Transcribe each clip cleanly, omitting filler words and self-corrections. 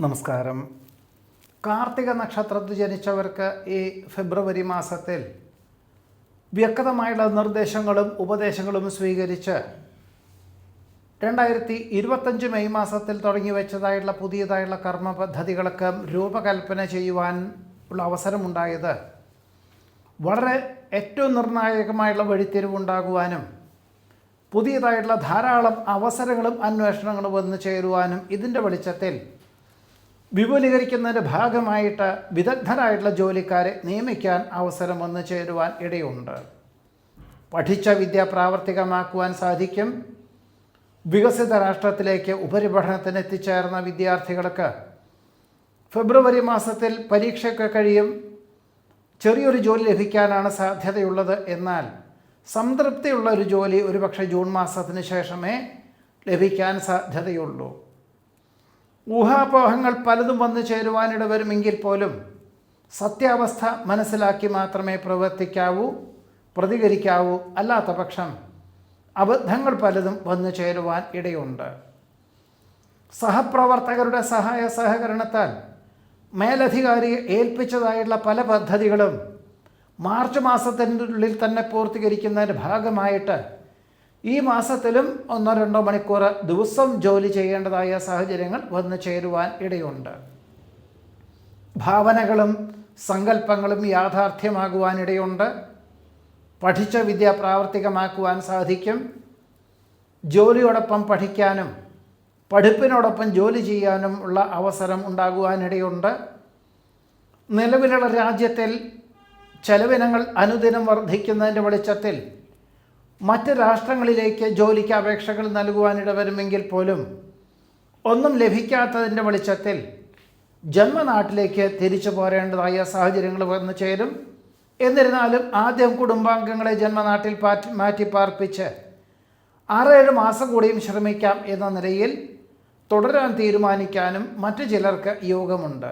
നമസ്കാരം. കാർത്തിക നക്ഷത്രത്തിൽ ജനിച്ചവർക്ക് ഈ ഫെബ്രുവരി മാസത്തിൽ വ്യക്തമായുള്ള നിർദ്ദേശങ്ങളും ഉപദേശങ്ങളും സ്വീകരിച്ച് 2025 മെയ് മാസത്തിൽ തുടങ്ങി വെച്ചതായിട്ടുള്ള പുതിയതായുള്ള കർമ്മ പദ്ധതികളൊക്കെ രൂപകൽപ്പന ചെയ്യുവാൻ ഉള്ള അവസരമുണ്ടായത് വളരെ ഏറ്റവും നിർണായകമായുള്ള വഴിത്തിരിവുണ്ടാകുവാനും പുതിയതായിട്ടുള്ള ധാരാളം അവസരങ്ങളും അന്വേഷണങ്ങളും വന്നു ചേരുവാനും ഇതിൻ്റെ വെളിച്ചത്തിൽ വിപുലീകരിക്കുന്നതിൻ്റെ ഭാഗമായിട്ട് വിദഗ്ധരായിട്ടുള്ള ജോലിക്കാരെ നിയമിക്കാൻ അവസരം വന്നു ചേരുവാൻ ഇടയുണ്ട്. പഠിച്ച വിദ്യ പ്രാവർത്തികമാക്കുവാൻ സാധിക്കും. വികസിത രാഷ്ട്രത്തിലേക്ക് ഉപരിപഠനത്തിന് എത്തിച്ചേർന്ന വിദ്യാർത്ഥികൾക്ക് ഫെബ്രുവരി മാസത്തിൽ പരീക്ഷയൊക്കെ കഴിയും ചെറിയൊരു ജോലി ലഭിക്കാനാണ് സാധ്യതയുള്ളത്. എന്നാൽ സംതൃപ്തിയുള്ള ഒരു ജോലി ഒരുപക്ഷെ ജൂൺ മാസത്തിന് ശേഷമേ ലഭിക്കാൻ സാധ്യതയുള്ളൂ. ഊഹാപോഹങ്ങൾ പലതും വന്നു ചേരുവാനിട വരുമെങ്കിൽ പോലും സത്യാവസ്ഥ മനസ്സിലാക്കി മാത്രമേ പ്രവർത്തിക്കാവൂ, പ്രതികരിക്കാവൂ. അല്ലാത്ത പക്ഷം അബദ്ധങ്ങൾ പലതും വന്നു ചേരുവാൻ ഇടയുണ്ട്. സഹപ്രവർത്തകരുടെ സഹായ സഹകരണത്താൽ മേലധികാരിയെ ഏൽപ്പിച്ചതായുള്ള പല പദ്ധതികളും മാർച്ച് മാസത്തിനുള്ളിൽ തന്നെ പൂർത്തീകരിക്കുന്നതിൻ്റെ ഭാഗമായിട്ട് ഈ മാസത്തിലും 1-2 മണിക്കൂർ ദിവസം ജോലി ചെയ്യേണ്ടതായ സാഹചര്യങ്ങൾ വന്നു ചേരുവാൻ ഇടയുണ്ട്. ഭാവനകളും സങ്കല്പങ്ങളും യാഥാർത്ഥ്യമാകുവാനിടയുണ്ട്. പഠിച്ച വിദ്യ പ്രാവർത്തികമാക്കുവാൻ സാധിക്കും. ജോലിയോടൊപ്പം പഠിക്കാനും പഠിപ്പിനോടൊപ്പം ജോലി ചെയ്യാനും ഉള്ള അവസരം ഉണ്ടാകുവാനിടയുണ്ട്. നിലവിലുള്ള രാജ്യത്തിൽ ചെലവിനങ്ങൾ അനുദിനം വർദ്ധിക്കുന്നതിൻ്റെ വെളിച്ചത്തിൽ മറ്റ് രാഷ്ട്രങ്ങളിലേക്ക് ജോലിക്ക് അപേക്ഷകൾ നൽകുവാനിട വരുമെങ്കിൽ പോലും ഒന്നും ലഭിക്കാത്തതിൻ്റെ വെളിച്ചത്തിൽ ജന്മനാട്ടിലേക്ക് തിരിച്ചു പോരേണ്ടതായ സാഹചര്യങ്ങൾ വന്നു ചേരും. എന്നിരുന്നാലും ആദ്യം കുടുംബാംഗങ്ങളെ ജന്മനാട്ടിൽ മാറ്റി പാർപ്പിച്ച് 6-7 മാസം കൂടിയും ശ്രമിക്കാം എന്ന നിലയിൽ തുടരാൻ തീരുമാനിക്കാനും മറ്റു ചിലർക്ക് യോഗമുണ്ട്.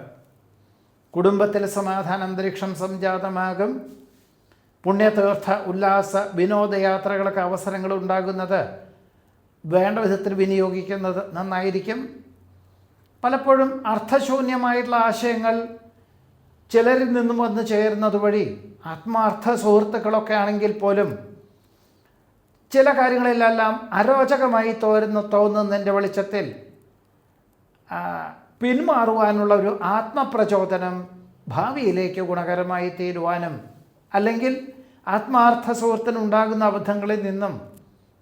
കുടുംബത്തിൽ സമാധാന അന്തരീക്ഷം സംജാതമാകും. പുണ്യതീർത്ഥ ഉല്ലാസ വിനോദയാത്രകളൊക്കെ അവസരങ്ങൾ ഉണ്ടാകുന്നത് വേണ്ട വിധത്തിൽ വിനിയോഗിക്കുന്നത് നന്നായിരിക്കും. പലപ്പോഴും അർത്ഥശൂന്യമായിട്ടുള്ള ആശയങ്ങൾ ചിലരിൽ നിന്നും വന്നു ചേരുന്നത് വഴി ആത്മാർത്ഥ സുഹൃത്തുക്കളൊക്കെ ആണെങ്കിൽ പോലും ചില കാര്യങ്ങളിലെല്ലാം അരോചകമായി തോന്നുന്നതിൻ്റെ വെളിച്ചത്തിൽ പിന്മാറുവാനുള്ള ഒരു ആത്മപ്രചോദനം ഭാവിയിലേക്ക് ഗുണകരമായി തീരുവാനും അല്ലെങ്കിൽ ആത്മാർത്ഥ സുഹൃത്തിനുണ്ടാകുന്ന അബദ്ധങ്ങളിൽ നിന്നും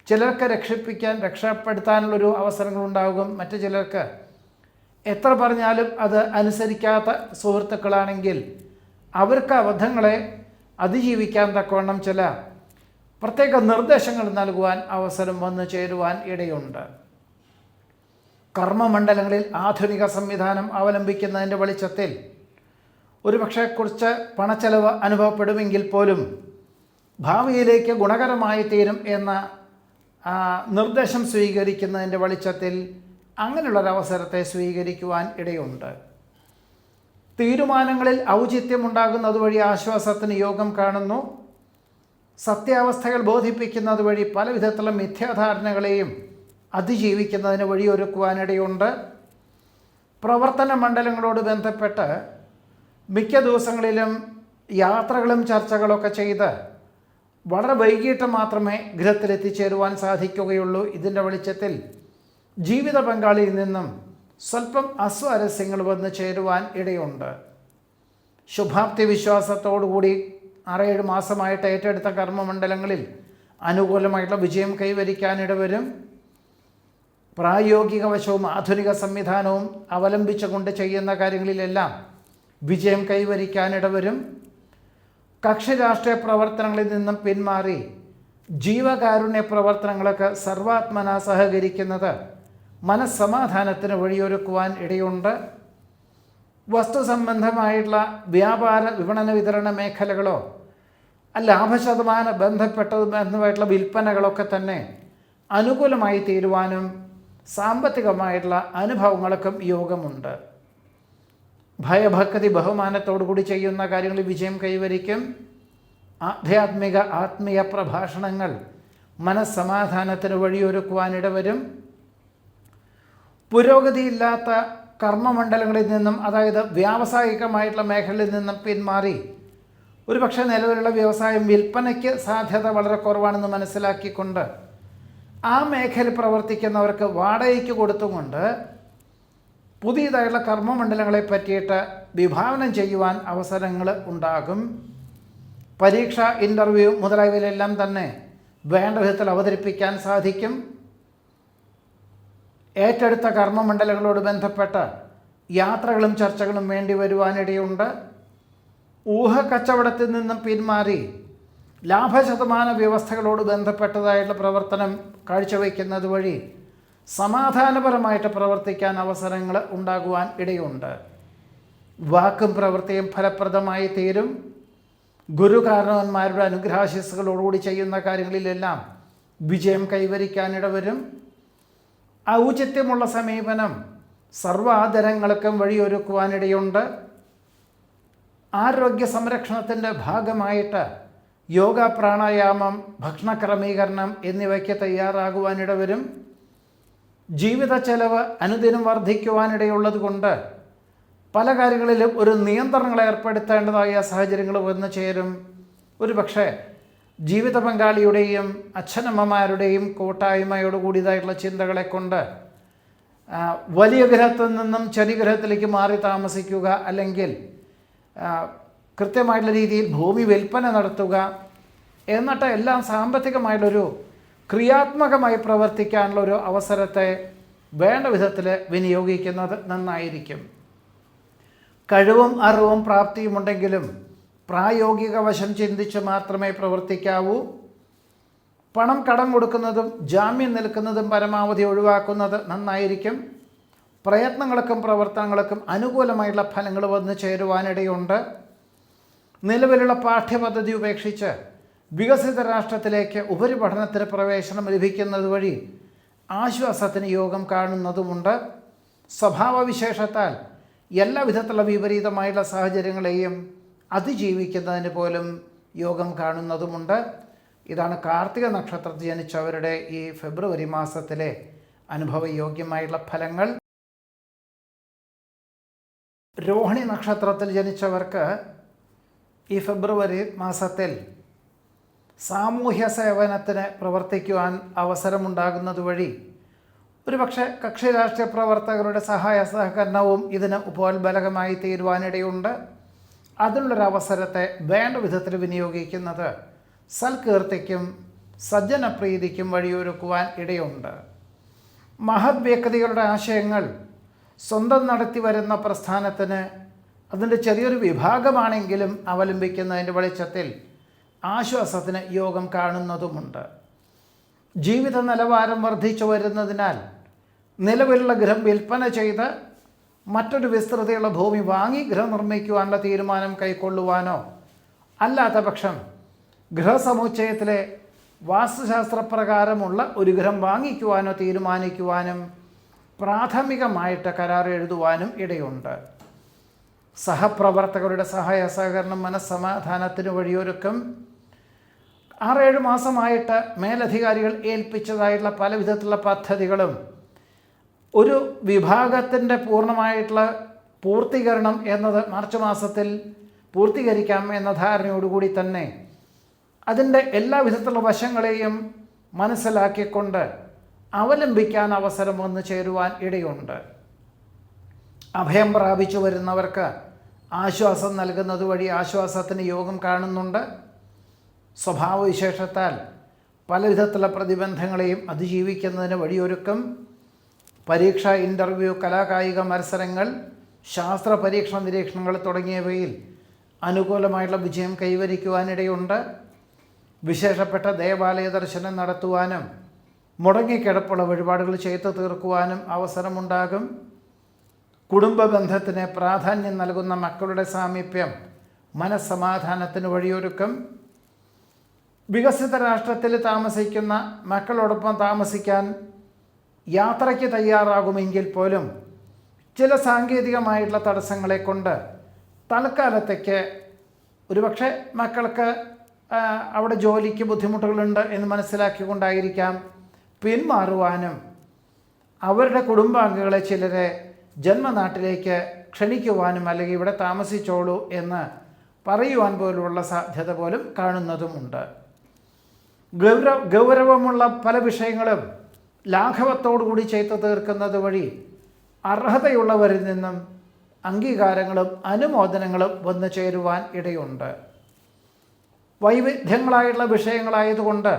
ചിലർക്ക് രക്ഷപ്പെടുത്താനുള്ളൊരു അവസരങ്ങളുണ്ടാകും. മറ്റു ചിലർക്ക് എത്ര പറഞ്ഞാലും അത് അനുസരിക്കാത്ത സുഹൃത്തുക്കളാണെങ്കിൽ അവർക്ക് അബദ്ധങ്ങളെ അതിജീവിക്കാൻ തക്കവണ്ണം ചില പ്രത്യേക നിർദ്ദേശങ്ങൾ നൽകുവാൻ അവസരം വന്നു ചേരുവാൻ ഇടയുണ്ട്. കർമ്മമണ്ഡലങ്ങളിൽ ആധുനിക സംവിധാനം അവലംബിക്കുന്നതിൻ്റെ വെളിച്ചത്തിൽ ഒരുപക്ഷെ കുറച്ച് പണച്ചെലവ് അനുഭവപ്പെടുമെങ്കിൽ പോലും ഭാവിയിലേക്ക് ഗുണകരമായി തീരും എന്ന നിർദ്ദേശം സ്വീകരിക്കുന്നതിൻ്റെ വെളിച്ചത്തിൽ അങ്ങനെയുള്ളൊരവസരത്തെ സ്വീകരിക്കുവാൻ ഇടയുണ്ട്. തീരുമാനങ്ങളിൽ ഔചിത്യമുണ്ടാകുന്നത് വഴി ആശ്വാസത്തിന് യോഗം കാണുന്നു. സത്യാവസ്ഥകൾ ബോധിപ്പിക്കുന്നത് വഴി പല വിധത്തിലുള്ള മിഥ്യാധാരണകളെയും അതിജീവിക്കുന്നതിന് വഴിയൊരുക്കുവാനിടയുണ്ട്. പ്രവർത്തന മണ്ഡലങ്ങളോട് ബന്ധപ്പെട്ട് മിക്ക ദിവസങ്ങളിലും യാത്രകളും ചർച്ചകളൊക്കെ ചെയ്ത് വളരെ വൈകിട്ട് മാത്രമേ ഗൃഹത്തിലെത്തിച്ചേരുവാൻ സാധിക്കുകയുള്ളൂ. ഇതിൻ്റെ വെളിച്ചത്തിൽ ജീവിത പങ്കാളിയിൽ നിന്നും സ്വല്പം അസ്വാരസ്യങ്ങൾ വന്നു ചേരുവാൻ ഇടയുണ്ട്. ശുഭാപ്തി വിശ്വാസത്തോടുകൂടി 6-7 മാസമായിട്ട് ഏറ്റെടുത്ത കർമ്മമണ്ഡലങ്ങളിൽ അനുകൂലമായിട്ടുള്ള വിജയം കൈവരിക്കാനിടവരും. പ്രായോഗിക വശവും ആധുനിക സംവിധാനവും അവലംബിച്ചുകൊണ്ട് ചെയ്യുന്ന കാര്യങ്ങളിലെല്ലാം വിജയം കൈവരിക്കാനിടവരും. കക്ഷി രാഷ്ട്രീയ പ്രവർത്തനങ്ങളിൽ നിന്നും പിന്മാറി ജീവകാരുണ്യ പ്രവർത്തനങ്ങളൊക്കെ സർവാത്മന സഹകരിക്കുന്നത് മനസ്സമാധാനത്തിന് വഴിയൊരുക്കുവാൻ ഇടയുണ്ട്. വസ്തുസംബന്ധമായിട്ടുള്ള വ്യാപാര വിപണന വിതരണ മേഖലകളോ ലാഭശതമാന ബന്ധപ്പെട്ടതുമായിട്ടുള്ള വിൽപ്പനകളൊക്കെ തന്നെ അനുകൂലമായി തീരുവാനും സാമ്പത്തികമായിട്ടുള്ള അനുഭവങ്ങൾക്കും യോഗമുണ്ട്. ഭയഭക്തി ബഹുമാനത്തോടു കൂടി ചെയ്യുന്ന കാര്യങ്ങളിൽ വിജയം കൈവരിക്കും. ആത്മീയ പ്രഭാഷണങ്ങൾ മനസ്സമാധാനത്തിന് വഴിയൊരുക്കുവാനിടവരും. പുരോഗതിയില്ലാത്ത കർമ്മമണ്ഡലങ്ങളിൽ നിന്നും, അതായത് വ്യാവസായികമായിട്ടുള്ള മേഖലയിൽ നിന്നും പിന്മാറി ഒരുപക്ഷെ നിലവിലുള്ള വ്യവസായം വിൽപ്പനയ്ക്ക് സാധ്യത വളരെ കുറവാണെന്ന് മനസ്സിലാക്കിക്കൊണ്ട് ആ മേഖലയിൽ പ്രവർത്തിക്കുന്നവർക്ക് വാടകയ്ക്ക് കൊടുത്തുകൊണ്ട് പുതിയതായുള്ള കർമ്മമണ്ഡലങ്ങളെ പറ്റിയിട്ട് വിഭാവനം ചെയ്യുവാൻ അവസരങ്ങൾ ഉണ്ടാകും. പരീക്ഷ, ഇൻ്റർവ്യൂ മുതലായവയിലെല്ലാം തന്നെ വേണ്ട വിധത്തിൽ അവതരിപ്പിക്കാൻ സാധിക്കും. ഏറ്റെടുത്ത കർമ്മമണ്ഡലങ്ങളോട് ബന്ധപ്പെട്ട യാത്രകളും ചർച്ചകളും വേണ്ടി വരുവാനിടയുണ്ട്. ഊഹക്കച്ചവടത്തിൽ നിന്നും പിന്മാറി ലാഭശതമാന വ്യവസ്ഥകളോട് ബന്ധപ്പെട്ടതായിട്ടുള്ള പ്രവർത്തനം കാഴ്ചവെക്കുന്നത് വഴി സമാധാനപരമായിട്ട് പ്രവർത്തിക്കാൻ അവസരങ്ങൾ ഉണ്ടാകുവാൻ ഇടയുണ്ട്. വാക്കും പ്രവൃത്തിയും ഫലപ്രദമായി തീരും. ഗുരുകാരണവന്മാരുടെ അനുഗ്രഹാശിസ്സുകളോടുകൂടി ചെയ്യുന്ന കാര്യങ്ങളിലെല്ലാം വിജയം കൈവരിക്കാനിടവരും. ഔചിത്യമുള്ള സമീപനം സർവാദരങ്ങൾക്കും വഴിയൊരുക്കുവാനിടയുണ്ട്. ആരോഗ്യ സംരക്ഷണത്തിൻ്റെ ഭാഗമായിട്ട് യോഗ, പ്രാണായാമം, ഭക്ഷണ ക്രമീകരണം എന്നിവയ്ക്ക് തയ്യാറാകുവാനിടവരും. ജീവിത ചെലവ് അനുദിനം വർദ്ധിക്കുവാനിടയുള്ളത് കൊണ്ട് പല കാര്യങ്ങളിലും ഒരു നിയന്ത്രണങ്ങൾ ഏർപ്പെടുത്തേണ്ടതായ സാഹചര്യങ്ങൾ വന്നു ചേരും. ഒരു പക്ഷേ ജീവിത പങ്കാളിയുടെയും അച്ഛനമ്മമാരുടെയും കൂട്ടായ്മയോടുകൂടിയതായിട്ടുള്ള ചിന്തകളെ കൊണ്ട് വലിയ ഗ്രഹത്തിൽ നിന്നും ചെറിയ ഗ്രഹത്തിലേക്ക് മാറി താമസിക്കുക, അല്ലെങ്കിൽ കൃത്യമായിട്ടുള്ള രീതിയിൽ ഭൂമി വിൽപ്പന നടത്തുക, എന്നിട്ട് എല്ലാം സാമ്പത്തികമായിട്ടുള്ളൊരു ക്രിയാത്മകമായി പ്രവർത്തിക്കാനുള്ളൊരു അവസരത്തെ വേണ്ട വിധത്തിൽ വിനിയോഗിക്കുന്നത് നന്നായിരിക്കും. കഴിവും അറിവും പ്രാപ്തിയുമുണ്ടെങ്കിലും പ്രായോഗിക വശം ചിന്തിച്ച് മാത്രമേ പ്രവർത്തിക്കാവൂ. പണം കടം കൊടുക്കുന്നതും ജാമ്യം നിൽക്കുന്നതും പരമാവധി ഒഴിവാക്കുന്നത് നന്നായിരിക്കും. പ്രയത്നങ്ങൾക്കും പ്രവർത്തനങ്ങൾക്കും അനുകൂലമായിട്ടുള്ള ഫലങ്ങൾ വന്നു ചേരുവാനിടയുണ്ട്. നിലവിലുള്ള പാഠ്യപദ്ധതി ഉപേക്ഷിച്ച് വികസിത രാഷ്ട്രത്തിലേക്ക് ഉപരിപഠനത്തിന് പ്രവേശനം ലഭിക്കുന്നത് വഴി ആശ്വാസത്തിന് യോഗം കാണുന്നതുമുണ്ട്. സ്വഭാവവിശേഷത്താൽ എല്ലാ വിധത്തിലുള്ള വിപരീതമായുള്ള സാഹചര്യങ്ങളെയും അതിജീവിക്കുന്നതിന് പോലും യോഗം കാണുന്നതുമുണ്ട്. ഇതാണ് കാർത്തിക നക്ഷത്രത്തിൽ ജനിച്ചവരുടെ ഈ ഫെബ്രുവരി മാസത്തിലെ അനുഭവയോഗ്യമായുള്ള ഫലങ്ങൾ. രോഹിണി നക്ഷത്രത്തിൽ ജനിച്ചവർക്ക് ഈ ഫെബ്രുവരി മാസത്തിൽ സാമൂഹ്യ സേവനത്തിന് പ്രവർത്തിക്കുവാൻ അവസരമുണ്ടാകുന്നത് വഴി ഒരുപക്ഷെ കക്ഷി രാഷ്ട്രീയ പ്രവർത്തകരുടെ സഹായ സഹകരണവും ഇതിന് ഉപോത്ബലകമായി തീരുവാനിടയുണ്ട്. അതിനുള്ളൊരവസരത്തെ വേണ്ട വിധത്തിൽ വിനിയോഗിക്കുന്നത് സൽകീർത്തിക്കും സജ്ജനപ്രീതിക്കും വഴിയൊരുക്കുവാൻ ഇടയുണ്ട്. മഹത് വ്യക്തികളുടെ ആശയങ്ങൾ സ്വന്തം നടത്തി വരുന്ന പ്രസ്ഥാനത്തിന് അതിൻ്റെ ചെറിയൊരു വിഭാഗമാണെങ്കിലും അവലംബിക്കുന്നതിൻ്റെ വെളിച്ചത്തിൽ ആശ്വാസത്തിന് യോഗം കാണുന്നതുമുണ്ട്. ജീവിത നിലവാരം വർദ്ധിച്ചു വരുന്നതിനാൽ നിലവിലുള്ള ഗൃഹം വിൽപ്പന ചെയ്ത് മറ്റൊരു വിസ്തൃതിയുള്ള ഭൂമി വാങ്ങി ഗൃഹം നിർമ്മിക്കുവാനുള്ള തീരുമാനം കൈക്കൊള്ളുവാനോ, അല്ലാത്ത പക്ഷം ഗൃഹസമുച്ചയത്തിലെ വാസ്തുശാസ്ത്രപ്രകാരമുള്ള ഒരു ഗൃഹം വാങ്ങിക്കുവാനോ തീരുമാനിക്കുവാനും പ്രാഥമികമായിട്ട് കരാർ എഴുതുവാനും ഇടയുണ്ട്. സഹപ്രവർത്തകരുടെ സഹായ സഹകരണം മനസ്സമാധാനത്തിന് വഴിയൊരുക്കും. 6-7 മാസമായിട്ട് മേലധികാരികൾ ഏൽപ്പിച്ചതായിട്ടുള്ള പല വിധത്തിലുള്ള പദ്ധതികളും ഒരു വിഭാഗത്തിൻ്റെ പൂർണ്ണമായിട്ടുള്ള പൂർത്തീകരണം എന്നത് മാർച്ച് മാസത്തിൽ പൂർത്തീകരിക്കാം എന്ന ധാരണയോടുകൂടി തന്നെ അതിൻ്റെ എല്ലാ വിധത്തിലുള്ള വശങ്ങളെയും മനസ്സിലാക്കിക്കൊണ്ട് അവലംബിക്കാൻ അവസരം വന്നു ചേരുവാൻ ഇടയുണ്ട്. അഭയം പ്രാപിച്ചു വരുന്നവർക്ക് ആശ്വാസം നൽകുന്നത് വഴി ആശ്വാസത്തിന് യോഗം കാണുന്നുണ്ട്. സ്വഭാവവിശേഷത്താൽ പല വിധത്തിലുള്ള പ്രതിബന്ധങ്ങളെയും അതിജീവിക്കുന്നതിന് വഴിയൊരുക്കും. പരീക്ഷ, ഇൻ്റർവ്യൂ, കലാകായിക മത്സരങ്ങൾ, ശാസ്ത്ര പരീക്ഷണ നിരീക്ഷണങ്ങൾ തുടങ്ങിയവയിൽ അനുകൂലമായിട്ടുള്ള വിജയം കൈവരിക്കുവാനിടയുണ്ട്. വിശേഷപ്പെട്ട ദേവാലയ ദർശനം നടത്തുവാനും മുടങ്ങിക്കിടപ്പുള്ള വഴിപാടുകൾ ചെയ്തു തീർക്കുവാനും അവസരമുണ്ടാകും. കുടുംബ ബന്ധത്തിന് പ്രാധാന്യം നൽകുന്ന മക്കളുടെ സാമീപ്യം മനസ്സമാധാനത്തിന് വഴിയൊരുക്കും. വികസിത രാഷ്ട്രത്തിൽ താമസിക്കുന്ന മക്കളോടൊപ്പം താമസിക്കാൻ യാത്രയ്ക്ക് തയ്യാറാകുമെങ്കിൽ പോലും ചില സാങ്കേതികമായിട്ടുള്ള തടസ്സങ്ങളെ കൊണ്ട് തൽക്കാലത്തേക്ക് ഒരുപക്ഷെ മക്കൾക്ക് അവിടെ ജോലിക്ക് ബുദ്ധിമുട്ടുകളുണ്ട് എന്ന് മനസ്സിലാക്കിക്കൊണ്ടായിരിക്കാം പിന്മാറുവാനും അവരുടെ കുടുംബാംഗങ്ങളെ ചിലരെ ജന്മനാട്ടിലേക്ക് ക്ഷണിക്കുവാനും അല്ലെങ്കിൽ ഇവിടെ താമസിച്ചോളൂ എന്ന് പറയുവാൻ പോലുള്ള സാധ്യത പോലും കാണുന്നതുമുണ്ട്. ഗൗരവമുള്ള പല വിഷയങ്ങളും ലാഘവത്തോടുകൂടി ചെയ്തു തീർക്കുന്നത് വഴി അർഹതയുള്ളവരിൽ നിന്നും അംഗീകാരങ്ങളും അനുമോദനങ്ങളും വന്നു ചേരുവാൻ ഇടയുണ്ട്. വൈവിധ്യങ്ങളായുള്ള വിഷയങ്ങളായതുകൊണ്ട്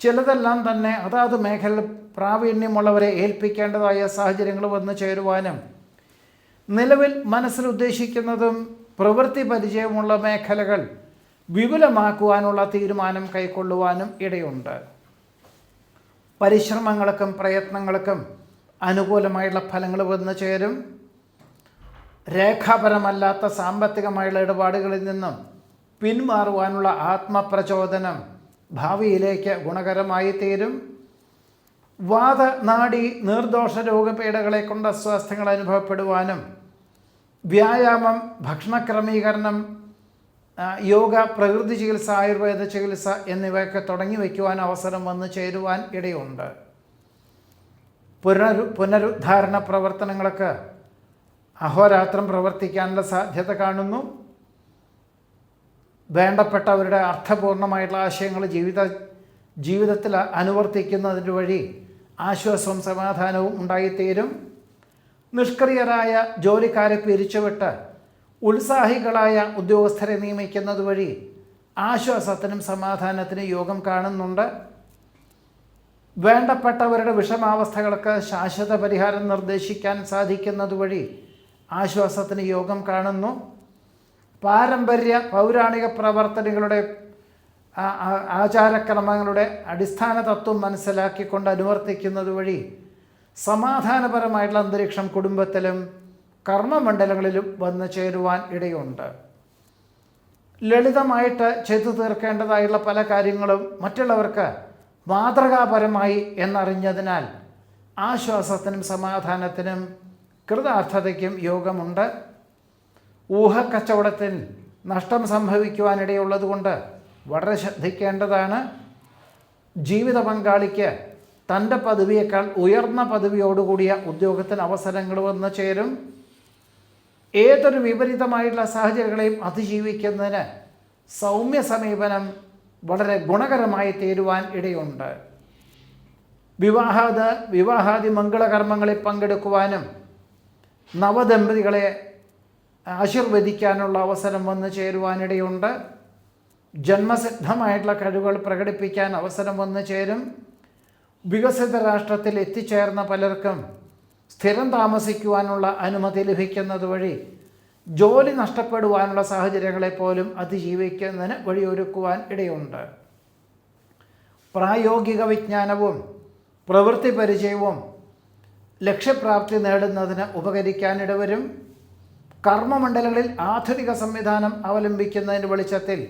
ചിലതെല്ലാം തന്നെ അതാത് മേഖല പ്രാവീണ്യമുള്ളവരെ ഏൽപ്പിക്കേണ്ടതായ സാഹചര്യങ്ങൾ വന്നു ചേരുവാനും നിലവിൽ മനസ്സിൽ ഉദ്ദേശിക്കുന്നതും പ്രവൃത്തി പരിചയമുള്ള മേഖലകൾ വിപുലമാക്കുവാനുള്ള തീരുമാനം കൈക്കൊള്ളുവാനും ഇടയുണ്ട്. പരിശ്രമങ്ങൾക്കും പ്രയത്നങ്ങൾക്കും അനുകൂലമായുള്ള ഫലങ്ങൾ വന്നു ചേരും. രേഖാപരമല്ലാത്ത സാമ്പത്തികമായുള്ള ഇടപാടുകളിൽ നിന്നും പിന്മാറുവാനുള്ള ആത്മപ്രചോദനം ഭാവിയിലേക്ക് ഗുണകരമായി തീരും. വാത നാഡി നീർദോഷ രോഗപീഠകളെ കൊണ്ട് അസ്വാസ്ഥ്യങ്ങൾ അനുഭവപ്പെടുവാനും വ്യായാമം, ഭക്ഷണക്രമീകരണം, യോഗ, പ്രകൃതി ചികിത്സ, ആയുർവേദ ചികിത്സ എന്നിവയൊക്കെ തുടങ്ങി വയ്ക്കുവാൻ അവസരം വന്നു ചേരുവാൻ ഇടയുണ്ട്. പുനരുദ്ധാരണ പ്രവർത്തനങ്ങൾക്ക് അഹോരാത്രം പ്രവർത്തിക്കാനുള്ള സാധ്യത കാണുന്നു. വേണ്ടപ്പെട്ടവരുടെ അർത്ഥപൂർണമായിട്ടുള്ള ആശയങ്ങൾ ജീവിതത്തിൽ അനുവർത്തിക്കുന്നതിന് വഴി ആശ്വാസവും സമാധാനവും ഉണ്ടായിത്തീരും. നിഷ്ക്രിയരായ ജോലിക്കാരെ പിരിച്ചുവിട്ട് ഉത്സാഹികളായ ഉദ്യോഗസ്ഥരെ നിയമിക്കുന്നത് വഴി ആശ്വാസത്തിനും സമാധാനത്തിനും യോഗം കാണുന്നുണ്ട്. വേണ്ടപ്പെട്ടവരുടെ വിഷമാവസ്ഥകൾക്ക് ശാശ്വത പരിഹാരം നിർദ്ദേശിക്കാൻ സാധിക്കുന്നത് വഴി ആശ്വാസത്തിന് യോഗം കാണുന്നു. പാരമ്പര്യ പൗരാണിക പ്രവർത്തനങ്ങളുടെ ആചാരക്രമങ്ങളുടെ അടിസ്ഥാന തത്വം മനസ്സിലാക്കിക്കൊണ്ട് അനുവർത്തിക്കുന്നത് വഴി സമാധാനപരമായിട്ടുള്ള അന്തരീക്ഷം കുടുംബത്തിലും കർമ്മമണ്ഡലങ്ങളിലും വന്നു ചേരുവാൻ ഇടയുണ്ട്. ലളിതമായിട്ട് ചെയ്തു തീർക്കേണ്ടതായുള്ള പല കാര്യങ്ങളും മറ്റുള്ളവർക്ക് മാതൃകാപരമായി എന്നറിഞ്ഞതിനാൽ ആശ്വാസത്തിനും സമാധാനത്തിനും കൃതാർത്ഥതയ്ക്കും യോഗമുണ്ട്. ഊഹക്കച്ചവടത്തിൽ നഷ്ടം സംഭവിക്കുവാനിടയുള്ളതുകൊണ്ട് വളരെ ശ്രദ്ധിക്കേണ്ടതാണ്. ജീവിത പങ്കാളിക്ക് തൻ്റെ പദവിയേക്കാൾ ഉയർന്ന പദവിയോടുകൂടിയ ഉദ്യോഗത്തിന് അവസരങ്ങൾ വന്നു ചേരും. ഏതൊരു വിപരീതമായിട്ടുള്ള സാഹചര്യങ്ങളെയും അതിജീവിക്കുന്നതിന് സൗമ്യ സമീപനം വളരെ ഗുണകരമായി തീരുവാൻ ഇടയുണ്ട്. വിവാഹാദി മംഗളകർമ്മങ്ങളിൽ പങ്കെടുക്കുവാനും നവദമ്പതികളെ ആശീർവദിക്കാനുള്ള അവസരം വന്നു ചേരുവാനിടയുണ്ട്. ജന്മസിദ്ധമായിട്ടുള്ള കഴിവുകൾ പ്രകടിപ്പിക്കാൻ അവസരം വന്നു ചേരും. വികസിത രാഷ്ട്രത്തിൽ എത്തിച്ചേർന്ന പലർക്കും സ്ഥിരം താമസിക്കുവാനുള്ള അനുമതി ലഭിക്കുന്നത് വഴി ജോലി നഷ്ടപ്പെടുവാനുള്ള സാഹചര്യങ്ങളെപ്പോലും അതിജീവിക്കുന്നതിന് വഴിയൊരുക്കുവാൻ ഇടയുണ്ട്. പ്രായോഗിക വിജ്ഞാനവും പ്രവൃത്തി പരിചയവും ലക്ഷ്യപ്രാപ്തി നേടുന്നതിന് ഉപകരിക്കാനിടവരും. കർമ്മമണ്ഡലങ്ങളിൽ ആധുനിക സംവിധാനം അവലംബിക്കുന്നതിന് വെളിച്ചത്തിൽ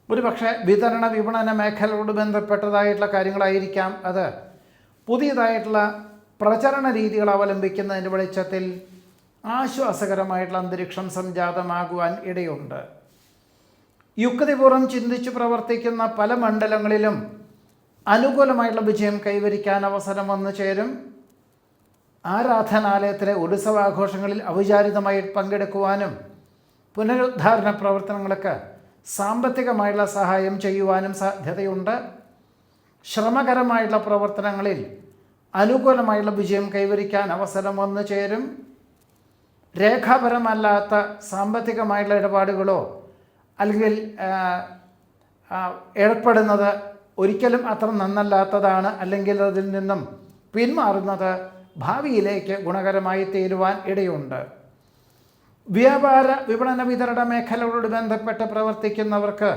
ഒരുപക്ഷെ വിതരണ വിപണന മേഖലയോട് ബന്ധപ്പെട്ടതായിട്ടുള്ള കാര്യങ്ങളായിരിക്കാം അത്. പുതിയതായിട്ടുള്ള പ്രചരണ രീതികൾ അവലംബിക്കുന്നതിൻ്റെ വെളിച്ചത്തിൽ ആശ്വാസകരമായിട്ടുള്ള അന്തരീക്ഷം സംജാതമാകുവാൻ ഇടയുണ്ട്. യുക്തിപൂർവ്വം ചിന്തിച്ച് പ്രവർത്തിക്കുന്ന പല മണ്ഡലങ്ങളിലും അനുകൂലമായിട്ടുള്ള വിജയം കൈവരിക്കാൻ അവസരം വന്നു ചേരും. ആരാധനാലയത്തിലെ ഉത്സവാഘോഷങ്ങളിൽ ഔചാരികമായി പങ്കെടുക്കുവാനും പുനരുദ്ധാരണ പ്രവർത്തനങ്ങൾക്ക് സാമ്പത്തികമായിട്ടുള്ള സഹായം ചെയ്യുവാനും സാധ്യതയുണ്ട്. ശ്രമകരമായിട്ടുള്ള പ്രവർത്തനങ്ങളിൽ അനുകൂലമായിട്ടുള്ള വിജയം കൈവരിക്കാൻ അവസരം വന്നു ചേരും. രേഖാപരമല്ലാത്ത സാമ്പത്തികമായിട്ടുള്ള ഇടപാടുകളോ അല്ലെങ്കിൽ ഏർപ്പെടുന്നത് ഒരിക്കലും അത്ര നന്നല്ലാത്തതാണ്, അല്ലെങ്കിൽ അതിൽ നിന്നും പിന്മാറുന്നത് ഭാവിയിലേക്ക് ഗുണകരമായി തീരുവാൻ ഇടയുണ്ട്. വ്യാപാര വിപണന വിതരണ മേഖലകളോട് ബന്ധപ്പെട്ട് പ്രവർത്തിക്കുന്നവർക്ക്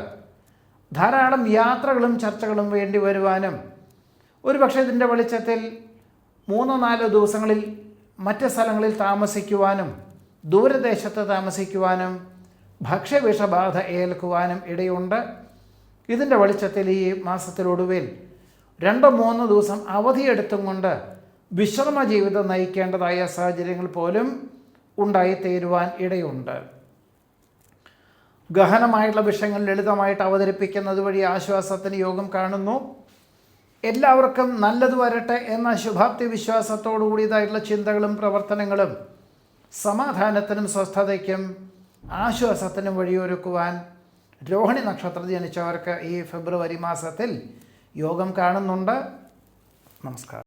ധാരാളം യാത്രകളും ചർച്ചകളും വേണ്ടി വരുവാനും ഒരുപക്ഷെ ഇതിൻ്റെ വെളിച്ചത്തിൽ 3-4 ദിവസങ്ങളിൽ മറ്റ് സ്ഥലങ്ങളിൽ താമസിക്കുവാനും ദൂരദേശത്ത് താമസിക്കുവാനും ഭക്ഷ്യവിഷബാധ ഏൽക്കുവാനും ഇടയുണ്ട്. ഇതിൻ്റെ വെളിച്ചത്തിൽ ഈ മാസത്തിലൊടുവിൽ 2-3 ദിവസം അവധിയെടുത്തും കൊണ്ട് വിശ്രമ ജീവിതം നയിക്കേണ്ടതായ സാഹചര്യങ്ങൾ പോലും ഉണ്ടായിത്തീരുവാൻ ഇടയുണ്ട്. ഗഹനമായിട്ടുള്ള വിഷയങ്ങൾ ലളിതമായിട്ട് അവതരിപ്പിക്കുന്നത് വഴി ആശ്വാസത്തിന് യോഗം കാണുന്നു. എല്ലാവർക്കും നല്ലത് വരട്ടെ എന്ന ശുഭാപ്തി വിശ്വാസത്തോടു കൂടിയതായിട്ടുള്ള ചിന്തകളും പ്രവർത്തനങ്ങളും സമാധാനത്തിനും സ്വസ്ഥതയ്ക്കും ആശ്വാസത്തിനും വഴിയൊരുക്കുവാൻ രോഹിണി നക്ഷത്രത്തിൽ ജനിച്ചവർക്ക് ഈ ഫെബ്രുവരി മാസത്തിൽ യോഗം കാണുന്നുണ്ട്. നമസ്കാരം.